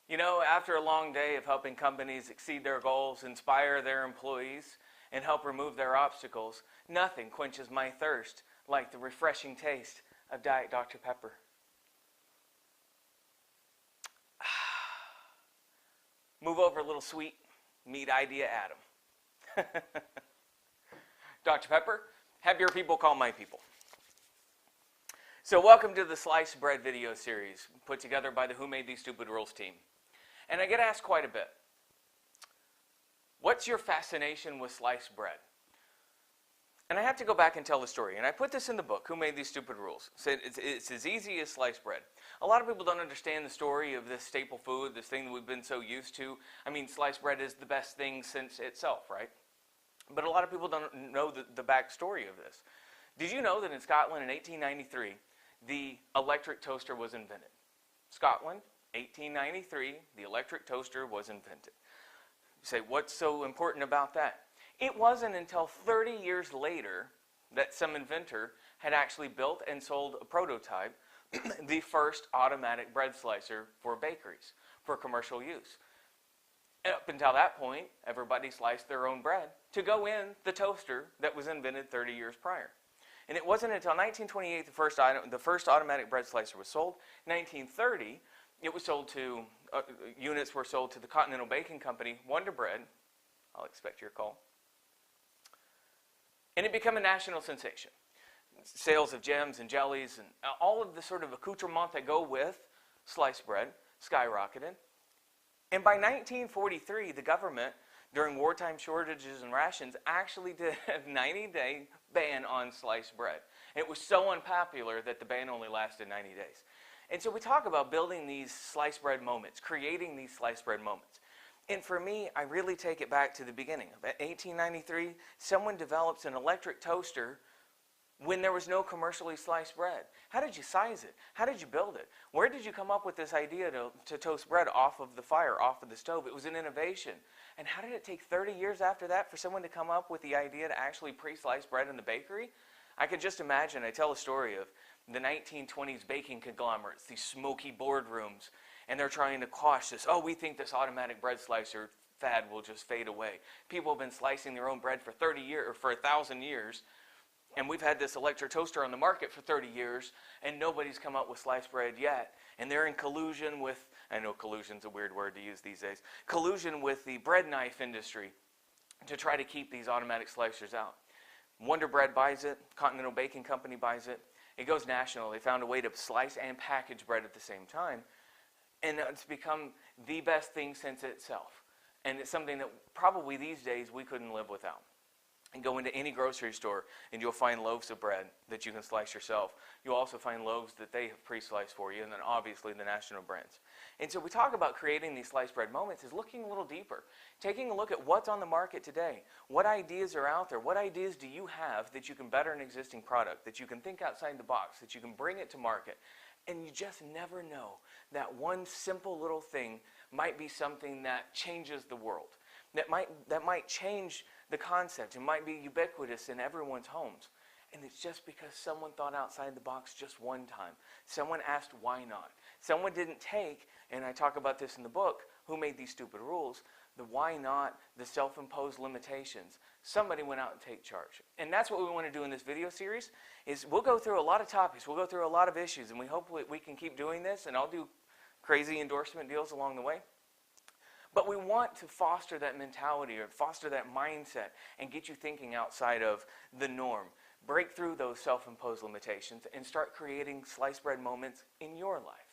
You know, after a long day of helping companies exceed their goals, inspire their employees, and help remove their obstacles, nothing quenches my thirst like the refreshing taste of Diet Dr. Pepper. Move over a little sweet, meet Idea Adam. Dr. Pepper, have your people call my people. So welcome to the Sliced Bread video series put together by the Who Made These Stupid Rules team. And I get asked quite a bit, what's your fascination with sliced bread? And I have to go back and tell the story. And I put this in the book, Who Made These Stupid Rules. Said it's as easy as sliced bread. A lot of people don't understand the story of this staple food, this thing that we've been so used to. I mean, sliced bread is the best thing since itself, right? But a lot of people don't know the backstory of this. Did you know that in Scotland in 1893, the electric toaster was invented? Scotland, 1893, the electric toaster was invented. You say, what's so important about that? It wasn't until 30 years later that some inventor had actually built and sold a prototype, the first automatic bread slicer for bakeries, for commercial use. And up until that point, everybody sliced their own bread to go in the toaster that was invented 30 years prior. And it wasn't until 1928 the first automatic bread slicer was sold. 1930, it was sold to, units were sold to the Continental Baking Company, Wonder Bread. I'll expect your call. And it became a national sensation. Sales of gems and jellies and all of the sort of accoutrements that go with sliced bread skyrocketed. And by 1943, the government, during wartime shortages and rations, actually did a 90-day ban on sliced bread. It was so unpopular that the ban only lasted 90 days. And so we talk about building these sliced bread moments, creating these sliced bread moments. And for me, I really take it back to the beginning. In 1893, someone develops an electric toaster when there was no commercially sliced bread. How did you size it? How did you build it? Where did you come up with this idea to toast bread off of the fire, off of the stove? It was an innovation. And how did it take 30 years after that for someone to come up with the idea to actually pre-slice bread in the bakery? I could just imagine, I tell a story of the 1920s baking conglomerates, these smoky boardrooms, and they're trying to quash this. Oh, we think this automatic bread slicer fad will just fade away. People have been slicing their own bread for 30 years, or for 1,000 years, and we've had this electric toaster on the market for 30 years, and nobody's come up with sliced bread yet. And they're in collusion with, I know collusion's a weird word to use these days, collusion with the bread knife industry to try to keep these automatic slicers out. Wonder Bread buys it, Continental Baking Company buys it. It goes national. They found a way to slice and package bread at the same time. And it's become the best thing since itself. And it's something that probably these days we couldn't live without. And go into any grocery store and you'll find loaves of bread that you can slice yourself. You'll also find loaves that they have pre-sliced for you, and then obviously the national brands. And so we talk about creating these sliced bread moments is looking a little deeper, taking a look at what's on the market today. What ideas are out there? What ideas do you have that you can better an existing product, that you can think outside the box, that you can bring it to market? And you just never know. That one simple little thing might be something that changes the world. That might change the concept. It might be ubiquitous in everyone's homes. And it's just because someone thought outside the box just one time. Someone asked, why not? Someone didn't take, and I talk about this in the book, Who Made These Stupid Rules, the why not, the self-imposed limitations. Somebody went out and take charge. And that's what we want to do in this video series, is we'll go through a lot of topics, we'll go through a lot of issues, and we hope we can keep doing this, and I'll do crazy endorsement deals along the way. But we want to foster that mentality or foster that mindset and get you thinking outside of the norm. Break through those self-imposed limitations and start creating sliced bread moments in your life.